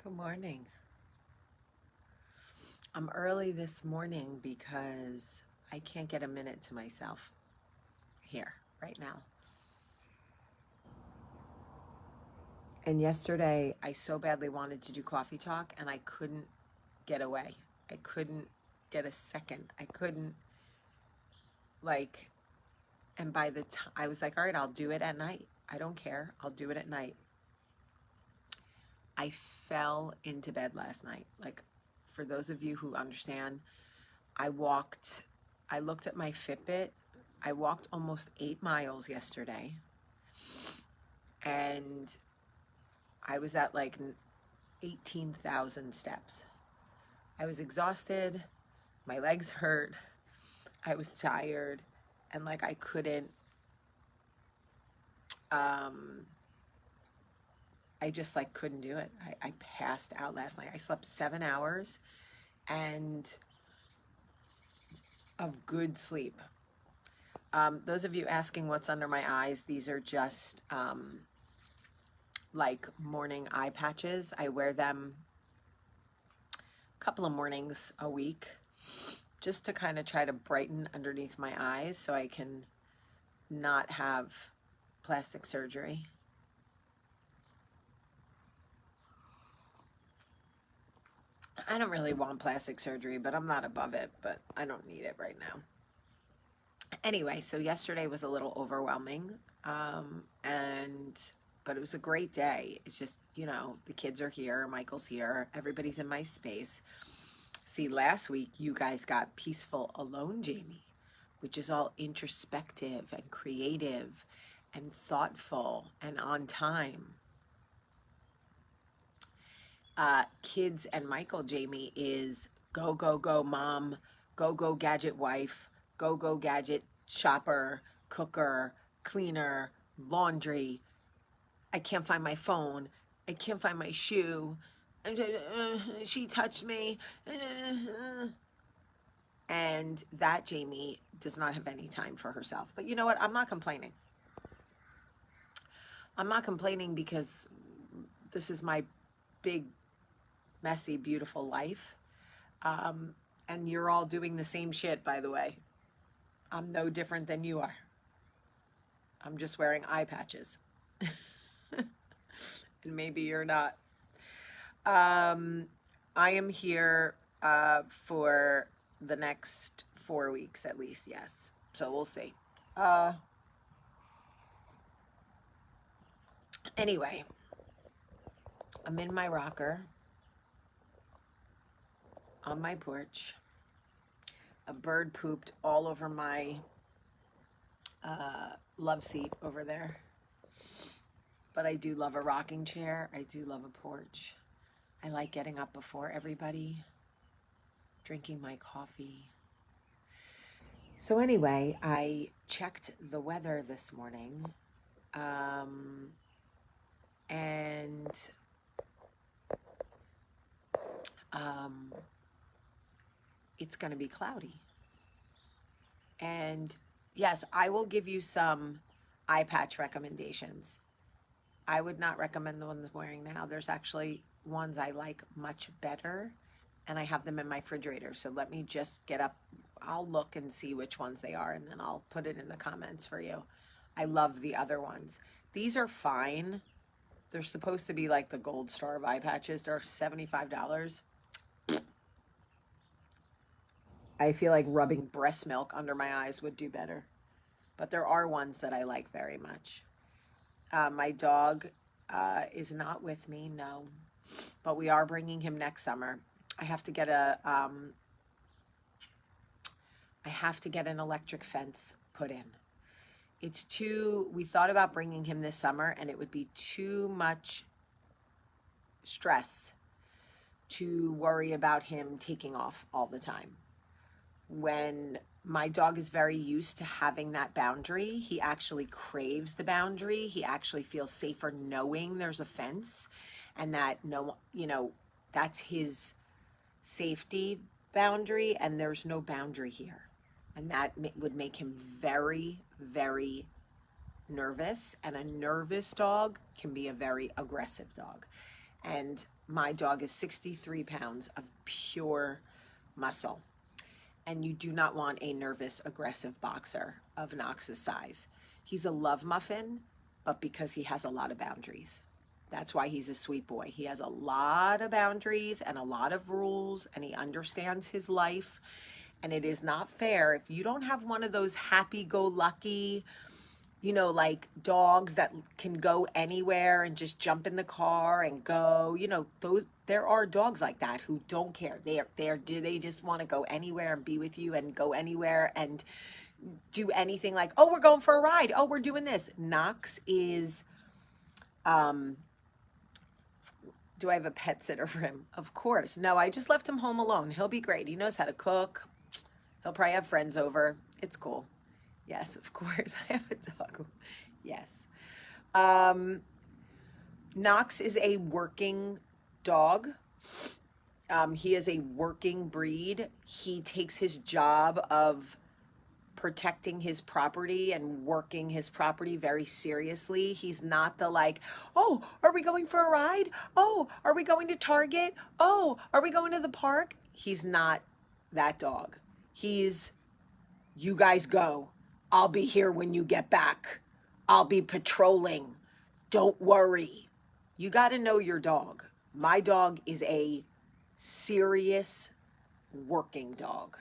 Good morning. I'm early this morning because I can't get a minute to myself here right now. And yesterday, I so badly wanted to do coffee talk and I couldn't get away. I couldn't get a second. I couldn't, like, and by the time I was like, all right, I'll do it at night. I don't care. I'll do it at night. I fell into bed last night. Like, for those of you who understand, I walked, I looked at my Fitbit. I walked almost 8 miles yesterday and I was at like 18,000 steps. I was exhausted. My legs hurt. I was tired and like I couldn't, um, I just like couldn't do it. I passed out last night. I slept 7 hours and of good sleep. Those of you asking what's under my eyes, these are just like morning eye patches. I wear them a couple of mornings a week just to kind of try to brighten underneath my eyes so I can not have plastic surgery. I don't really want plastic surgery, but I'm not above it, but I don't need it right now. Anyway, so yesterday was a little overwhelming, and but it was a great day. It's just, the kids are here, Michael's here, everybody's in my space. See, last week you guys got Peaceful Alone, Jamie, which is all introspective and creative and thoughtful and on time. Kids and Michael, Jamie, is go, go, go, mom, go, go, gadget wife, go, go, gadget shopper, cooker, cleaner, laundry. I can't find my phone. I can't find my shoe. She touched me. And that Jamie does not have any time for herself. But you know what? I'm not complaining. I'm not complaining because this is my big, messy, beautiful life. And you're all doing the same shit, by the way. I'm no different than you are. I'm just wearing eye patches. And maybe you're not. I am here for the next 4 weeks at least, yes. So we'll see. Anyway, I'm in my rocker on my porch. A bird pooped all over my love seat over there. But I do love a rocking chair. I do love a porch. I like getting up before everybody, drinking my coffee. So anyway, I checked the weather this morning, and it's going to be cloudy. And yes, I will give you some eye patch recommendations. I would not recommend the ones I'm wearing now. There's actually ones I like much better, and I have them in my refrigerator. So let me just get up. I'll look and see which ones they are, and then I'll put it in the comments for you. I love the other ones. These are fine. They're supposed to be like the Gold Star of eye patches. They're $75. I feel like rubbing breast milk under my eyes would do better. But there are ones that I like very much. My dog is not with me, no. But we are bringing him next summer. I have to get an electric fence put in. We thought about bringing him this summer and it would be too much stress to worry about him taking off all the time. When my dog is very used to having that boundary, he actually craves the boundary. He actually feels safer knowing there's a fence and that that's his safety boundary and there's no boundary here. And that would make him very, very nervous. And a nervous dog can be a very aggressive dog. And my dog is 63 pounds of pure muscle. And you do not want a nervous, aggressive boxer of Knox's size. He's a love muffin, but because he has a lot of boundaries. That's why he's a sweet boy. He has a lot of boundaries and a lot of rules, and he understands his life. And it is not fair if you don't have one of those happy-go-lucky, like dogs that can go anywhere and just jump in the car and go. There are dogs like that who don't care. They just want to go anywhere and be with you and go anywhere and do anything, like, oh, we're going for a ride. Oh, we're doing this. Knox is, do I have a pet sitter for him? Of course. No, I just left him home alone. He'll be great. He knows how to cook. He'll probably have friends over. It's cool. Yes, of course. I have a dog. Yes. Knox is a working dog. He is a working breed. He takes his job of protecting his property and working his property very seriously. He's not the like, oh, are we going for a ride? Oh, are we going to Target? Oh, are we going to the park? He's not that dog. He's, you guys go. I'll be here when you get back. I'll be patrolling. Don't worry. You got to know your dog. My dog is a serious working dog.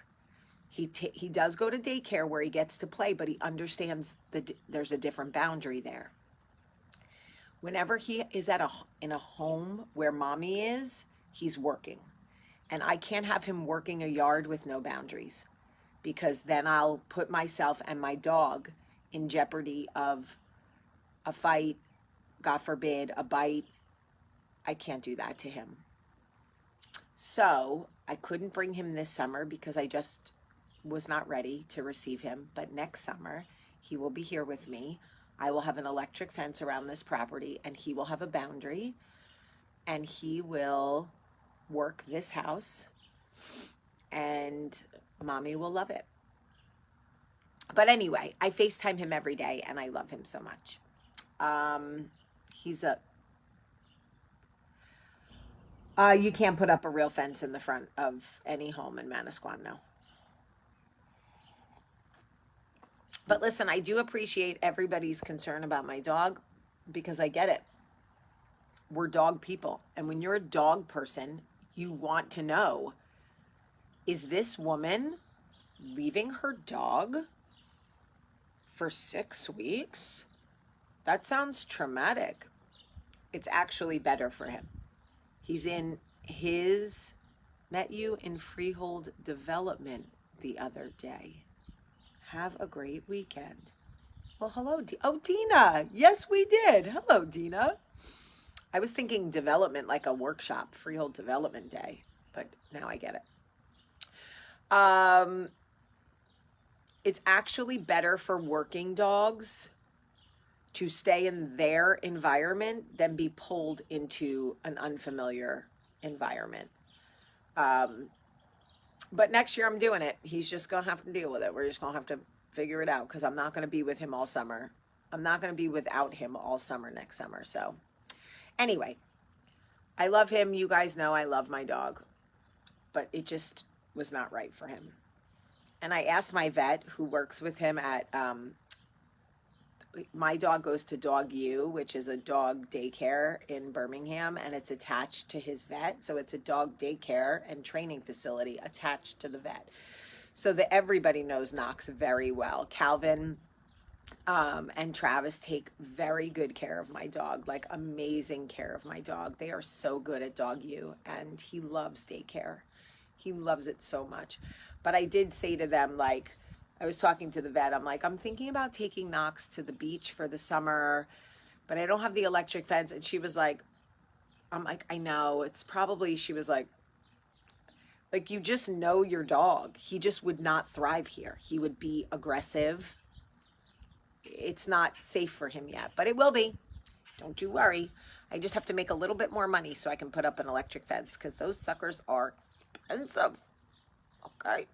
He does go to daycare where he gets to play, but he understands that there's a different boundary there. Whenever he is in a home where mommy is, he's working. And I can't have him working a yard with no boundaries, because then I'll put myself and my dog in jeopardy of a fight, God forbid, a bite. I can't do that to him. So I couldn't bring him this summer because I just was not ready to receive him. But next summer, he will be here with me. I will have an electric fence around this property, and he will have a boundary, and he will work this house, and mommy will love it. But anyway, I FaceTime him every day, and I love him so much. You can't put up a real fence in the front of any home in Manasquan, no. But listen, I do appreciate everybody's concern about my dog, because I get it. We're dog people. And when you're a dog person, you want to know, is this woman leaving her dog for 6 weeks? That sounds traumatic. It's actually better for him. Met you in Freehold Development the other day. Have a great weekend. Well, hello, Dina. Yes, we did. Hello, Dina. I was thinking development, like a workshop, Freehold Development Day, but now I get it. It's actually better for working dogs to stay in their environment than be pulled into an unfamiliar environment. But next year I'm doing it. He's just going to have to deal with it. We're just going to have to figure it out, because I'm not going to be with him all summer. I'm not going to be without him all summer next summer. So anyway, I love him. You guys know I love my dog, but it just was not right for him. And I asked my vet who works with him at, my dog goes to Dog U, which is a dog daycare in Birmingham, and it's attached to his vet. So it's a dog daycare and training facility attached to the vet. So that everybody knows Knox very well. Calvin and Travis take very good care of my dog, like amazing care of my dog. They are so good at Dog U, and he loves daycare. He loves it so much. But I did say to them, like, I was talking to the vet, I'm like, I'm thinking about taking Knox to the beach for the summer, but I don't have the electric fence. And she was like, I'm like, I know, it's probably, she was like, you just know your dog. He just would not thrive here. He would be aggressive. It's not safe for him yet, but it will be. Don't you worry. I just have to make a little bit more money so I can put up an electric fence, because those suckers are expensive. Okay.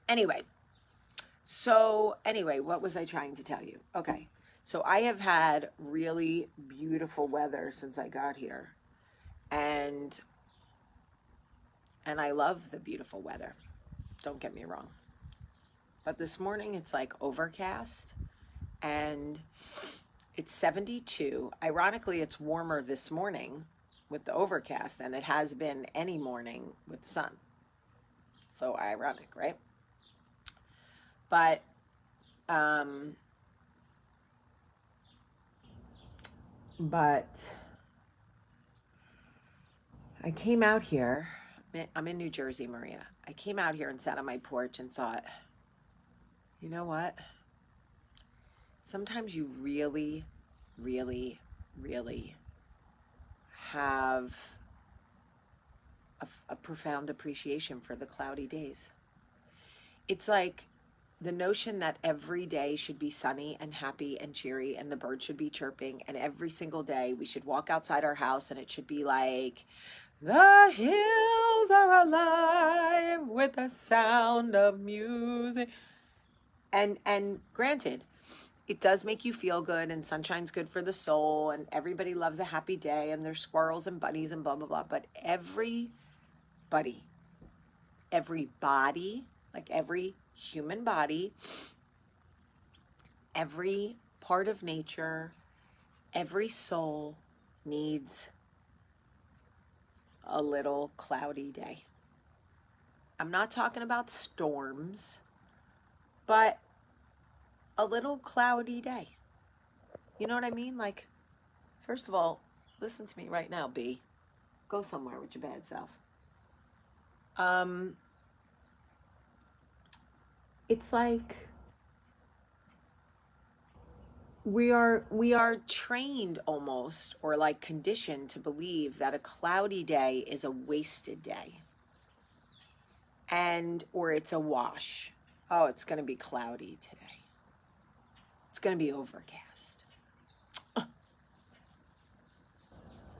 Anyway, what was I trying to tell you? Okay. So I have had really beautiful weather since I got here. And I love the beautiful weather. Don't get me wrong. But this morning it's like overcast and it's 72. Ironically, it's warmer this morning with the overcast than it has been any morning with the sun. So ironic, right? But I came out here. I'm in New Jersey, Maria. I came out here and sat on my porch and thought, you know what? Sometimes you really, really, really have a profound appreciation for the cloudy days. It's like the notion that every day should be sunny and happy and cheery and the birds should be chirping, and every single day we should walk outside our house and it should be like, the hills are alive with the sound of music. And granted, it does make you feel good, and sunshine's good for the soul, and everybody loves a happy day, and there's squirrels and bunnies and blah, blah, blah. But everybody, like every human body, every part of nature, every soul needs a little cloudy day. I'm not talking about storms, but a little cloudy day. You know what I mean? Like, first of all, listen to me right now, B. Go somewhere with your bad self. It's like we are trained almost, or like conditioned to believe that a cloudy day is a wasted day. Or it's a wash. Oh, it's going to be cloudy today. It's going to be overcast.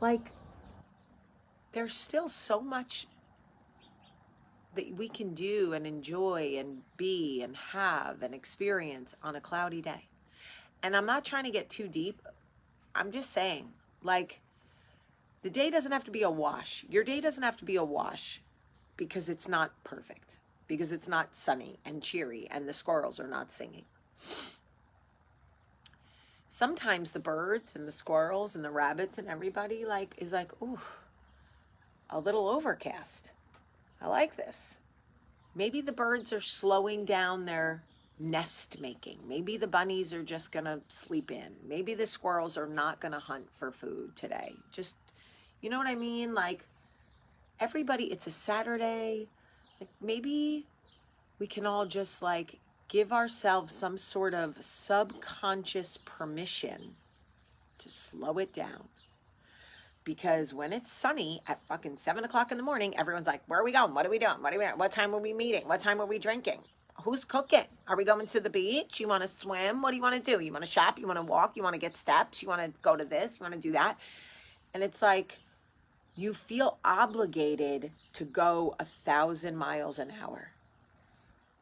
Like, there's still so much that we can do and enjoy and be and have and experience on a cloudy day. And I'm not trying to get too deep. I'm just saying, like, the day doesn't have to be a wash. Your day doesn't have to be a wash because it's not perfect, because it's not sunny and cheery and the squirrels are not singing. Sometimes the birds and the squirrels and the rabbits and everybody is like, ooh, a little overcast. I like this. Maybe the birds are slowing down their nest making. Maybe the bunnies are just going to sleep in. Maybe the squirrels are not going to hunt for food today. Just, you know what I mean? Like, everybody, it's a Saturday. Like, maybe we can all just like give ourselves some sort of subconscious permission to slow it down. Because when it's sunny at fucking 7 o'clock in the morning, everyone's like, where are we going? What are we doing? What time are we meeting? What time are we drinking? Who's cooking? Are we going to the beach? You want to swim? What do you want to do? You want to shop? You want to walk? You want to get steps? You want to go to this? You want to do that? And it's like, you feel obligated to go 1,000 miles an hour.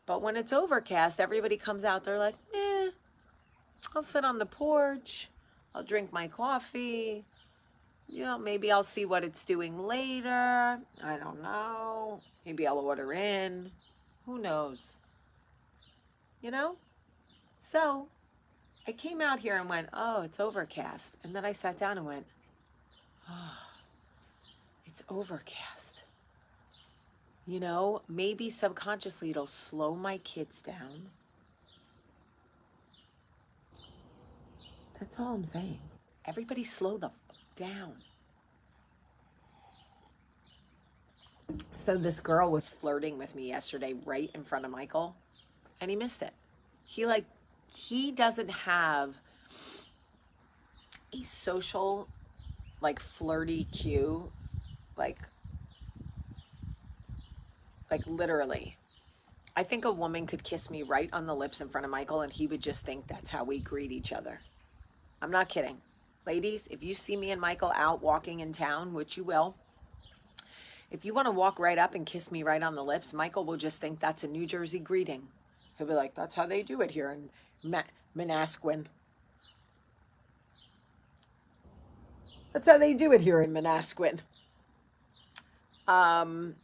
But when it's overcast, everybody comes out, they're like, I'll sit on the porch. I'll drink my coffee. You know, maybe I'll see what it's doing later. I don't know. Maybe I'll order in. Who knows? You know? So I came out here and went, oh, it's overcast. And then I sat down and went, oh, it's overcast. You know, maybe subconsciously it'll slow my kids down. That's all I'm saying. Everybody slow the down. So this girl was flirting with me yesterday right in front of Michael, and he missed it. He doesn't have a social, like, flirty cue, like literally. I think a woman could kiss me right on the lips in front of Michael and he would just think that's how we greet each other. I'm not kidding. Ladies, if you see me and Michael out walking in town, which you will, if you want to walk right up and kiss me right on the lips, Michael will just think that's a New Jersey greeting. He'll be like, that's how they do it here in Manasquin. That's how they do it here in Manasquin. I'm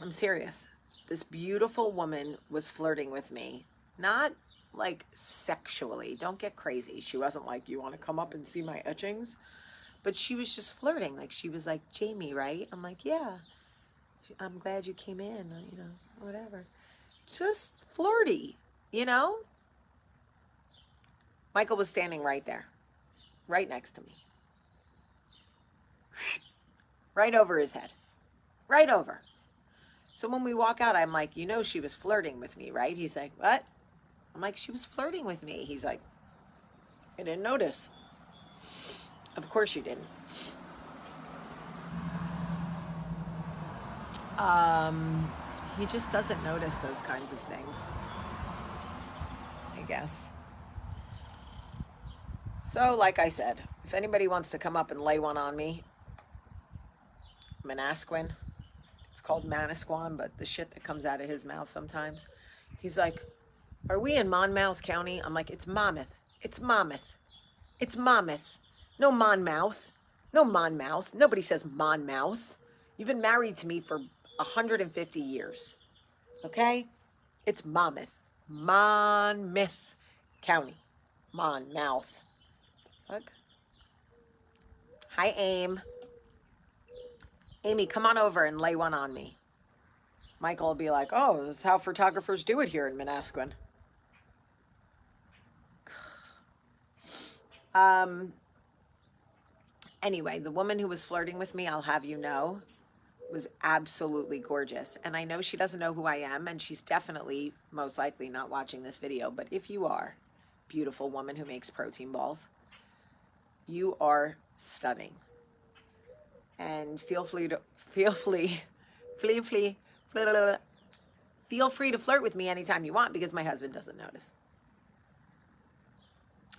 serious. This beautiful woman was flirting with me. Not like sexually. Don't get crazy. She wasn't like, you want to come up and see my etchings? But she was just flirting. Like, she was like, Jamie, right? I'm like, yeah. I'm glad you came in, you know, whatever. Just flirty, you know? Michael was standing right there, right next to me. Right over his head. Right over. So when we walk out, I'm like, you know, she was flirting with me, right? He's like, what? I'm like, she was flirting with me. He's like, I didn't notice. Of course you didn't. He just doesn't notice those kinds of things, I guess. So, like I said, if anybody wants to come up and lay one on me, Manasquin, it's called Manasquan, but the shit that comes out of his mouth sometimes. He's like, are we in Monmouth County? I'm like, it's Monmouth. It's Monmouth. It's Monmouth. No Monmouth. No Monmouth. Nobody says Monmouth. You've been married to me for 150 years. Okay? It's Monmouth. Monmouth County. Monmouth. Look. Hi, Aim. Amy, come on over and lay one on me. Michael will be like, oh, that's how photographers do it here in Manasquin. Anyway, the woman who was flirting with me, I'll have you know, was absolutely gorgeous. And I know she doesn't know who I am, and she's definitely, most likely, not watching this video. But if you are, beautiful woman who makes protein balls, you are stunning. And feel free to flirt with me anytime you want, because my husband doesn't notice.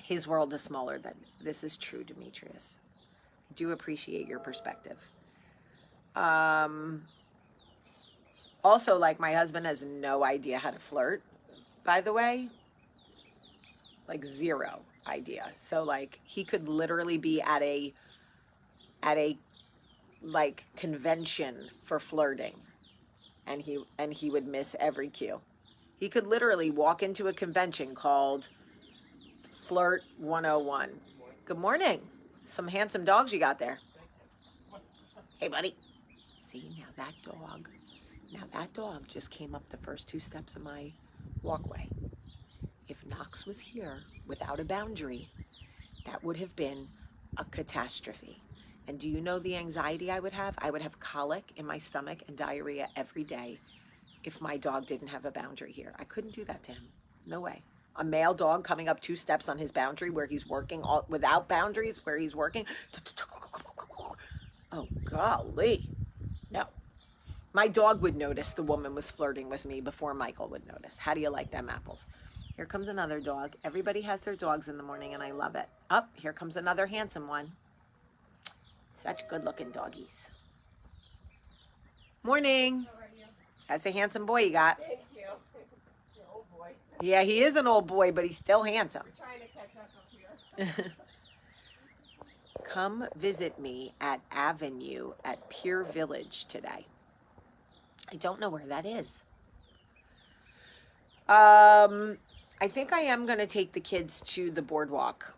His world is smaller than this. Is true, Demetrius. I do appreciate your perspective. Also, like, my husband has no idea how to flirt, by the way. Like, zero idea. So, like, he could literally be at a like convention for flirting, and he would miss every cue. He could literally walk into a convention called Flirt 101. Good morning. Some handsome dogs you got there. Hey, buddy. See, now that dog just came up the first 2 steps of my walkway. If Knox was here without a boundary, that would have been a catastrophe. And do you know the anxiety I would have? I would have colic in my stomach and diarrhea every day if my dog didn't have a boundary here. I couldn't do that to him. No way. A male dog coming up 2 steps on his boundary where he's working, all without boundaries, where he's working. Oh, golly. No. My dog would notice the woman was flirting with me before Michael would notice. How do you like them apples? Here comes another dog. Everybody has their dogs in the morning, and I love it. Up, here comes another handsome one. Such good-looking doggies. Morning. How are you? That's a handsome boy you got. Thank you. The old boy. Yeah, he is an old boy, but he's still handsome. We're trying to catch up here. Come visit me at Avenue at Pier Village today. I don't know where that is. I think I am going to take the kids to the boardwalk,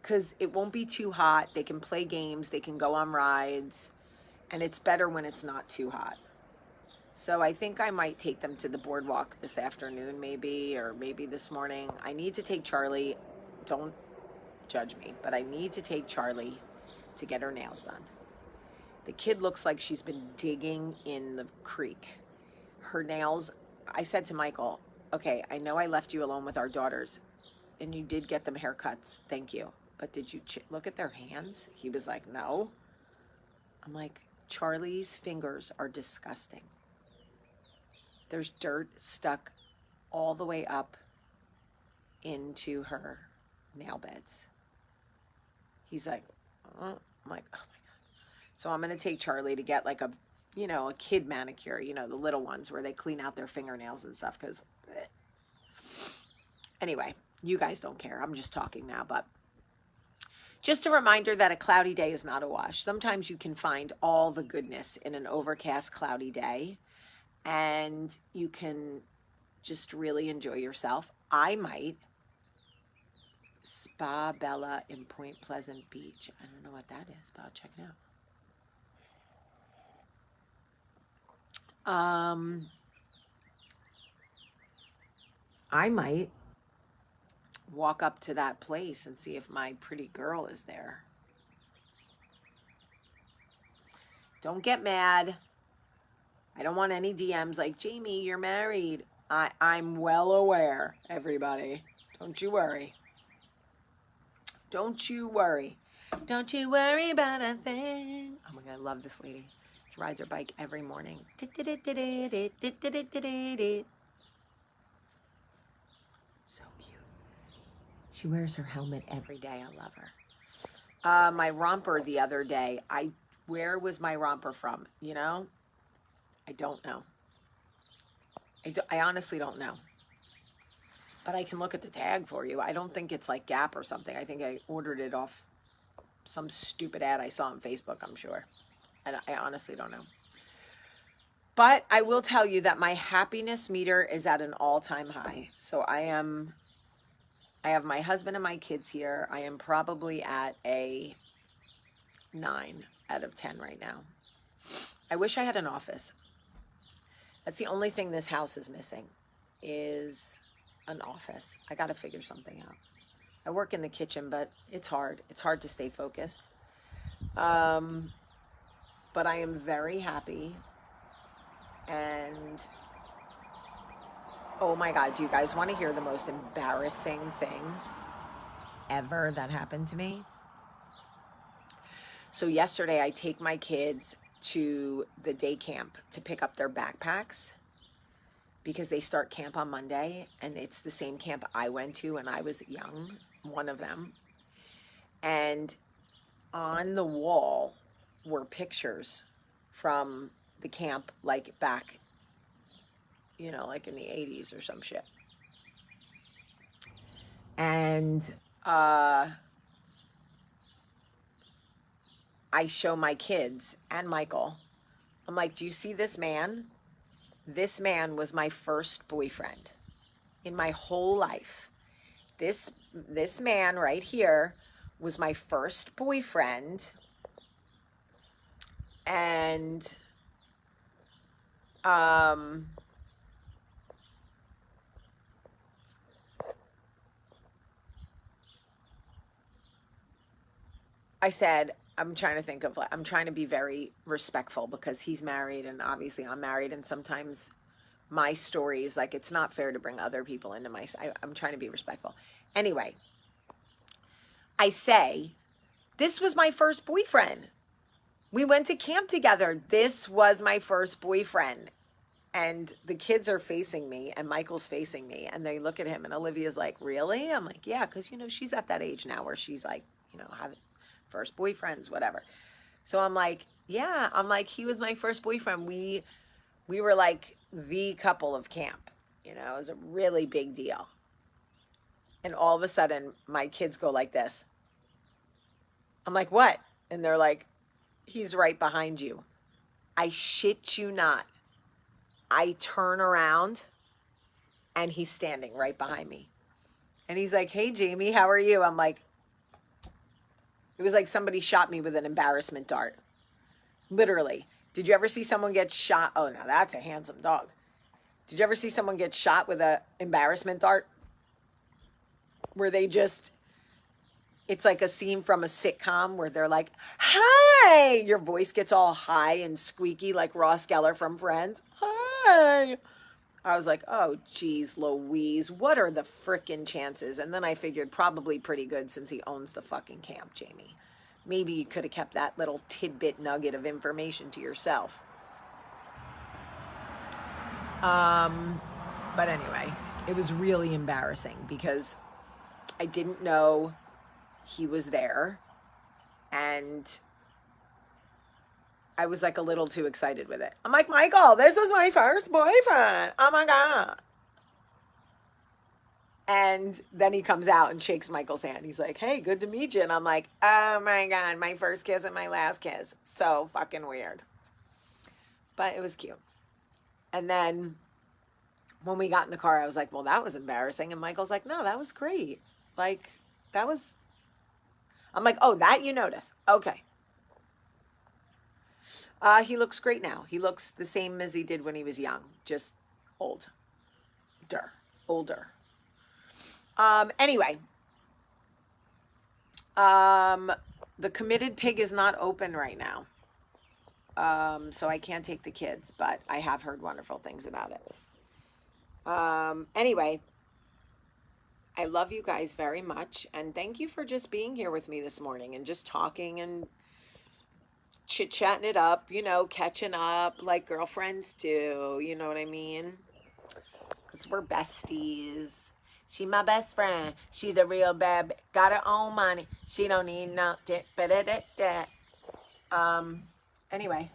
because it won't be too hot. They can play games. They can go on rides. And it's better when it's not too hot. So I think I might take them to the boardwalk this afternoon, maybe, or maybe this morning. I need to take Charlie. Don't judge me, but I need to take Charlie to get her nails done. The kid looks like she's been digging in the creek. Her nails, I said to Michael, okay, I know I left you alone with our daughters, and you did get them haircuts. Thank you. But did you look at their hands? He was like, no. I'm like, Charlie's fingers are disgusting. There's dirt stuck all the way up into her nail beds. He's like, I'm like, oh my God. So I'm going to take Charlie to get like a kid manicure, the little ones where they clean out their fingernails and stuff. Because anyway, you guys don't care. I'm just talking now, but Just a reminder that a cloudy day is not a wash. Sometimes you can find all the goodness in an overcast, cloudy day, and you can just really enjoy yourself. I might. Spa Bella in Point Pleasant Beach. I don't know what that is, but I'll check it out. I might walk up to that place and see if my pretty girl is there. Don't get mad. I don't want any DMs like, Jamie, you're married. I'm well aware, everybody. Don't you worry. Don't you worry. Don't you worry about a thing. Oh my God, I love this lady. She rides her bike every morning. So cute. She wears her helmet every day. I love her. My romper the other day. Where was my romper from? You know? I don't know. I honestly don't know. But I can look at the tag for you. I don't think it's like Gap or something. I think I ordered it off some stupid ad I saw on Facebook, I'm sure. And I honestly don't know. But I will tell you that my happiness meter is at an all-time high. So I have my husband and my kids here. I am probably at a 9 out of 10 right now. I wish I had an office. That's the only thing this house is missing, is an office. I got to figure something out. I work in the kitchen, but it's hard. It's hard to stay focused. But I am very happy. And oh my God, do you guys want to hear the most embarrassing thing ever that happened to me? So yesterday I take my kids to the day camp to pick up their backpacks because they start camp on Monday, and it's the same camp I went to when I was young, one of them. And on the wall were pictures from the camp, like back, you know, like in the 80s or some shit. And I show my kids and Michael. I'm like, do you see this man? This man was my first boyfriend in my whole life. This man right here was my first boyfriend. And I said, I'm trying to think of, I'm trying to be very respectful because he's married and obviously I'm married, and sometimes my stories, like, it's not fair to bring other people into I'm trying to be respectful. Anyway, I say, this was my first boyfriend. We went to camp together. This was my first boyfriend. And the kids are facing me and Michael's facing me, and they look at him and Olivia's like, really? I'm like, yeah, because, you know, she's at that age now where she's like, you know, having first boyfriends, whatever. So I'm like, yeah, I'm like, he was my first boyfriend. We were like the couple of camp, you know, it was a really big deal. And all of a sudden my kids go like this. I'm like, what? And they're like, he's right behind you. I shit you not. I turn around and he's standing right behind me. And he's like, hey, Jamie, how are you? I'm like, it was like somebody shot me with an embarrassment dart. Literally. Did you ever see someone get shot? Oh, now that's a handsome dog. Did you ever see someone get shot with an embarrassment dart? Where they just, it's like a scene from a sitcom where they're like, hi! Your voice gets all high and squeaky like Ross Geller from Friends. Hi! I was like, oh, geez, Louise, what are the frickin' chances? And then I figured probably pretty good since he owns the fucking camp, Jamie. Maybe you could have kept that little tidbit nugget of information to yourself. But anyway, it was really embarrassing because I didn't know he was there, and I was like a little too excited with it. I'm like, Michael, this is my first boyfriend. Oh my God. And then he comes out and shakes Michael's hand. He's like, hey, good to meet you. And I'm like, oh my God, my first kiss and my last kiss. So fucking weird. But it was cute. And then when we got in the car, I was like, well, that was embarrassing. And Michael's like, no, that was great. Like, that was, I'm like, oh, that you notice. Okay. He looks great now. He looks the same as he did when he was young, just older. Anyway, the Committed Pig is not open right now. So I can't take the kids, but I have heard wonderful things about it. Anyway, I love you guys very much. And thank you for just being here with me this morning and just talking and chit-chatting it up, you know, catching up like girlfriends do. You know what I mean? Because we're besties. She my best friend. She the real babe. Got her own money. She don't need no tip. Anyway.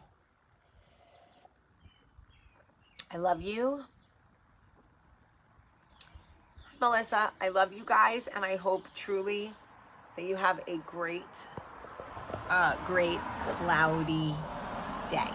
I love you. Melissa, I love you guys, and I hope truly that you have a great cloudy day.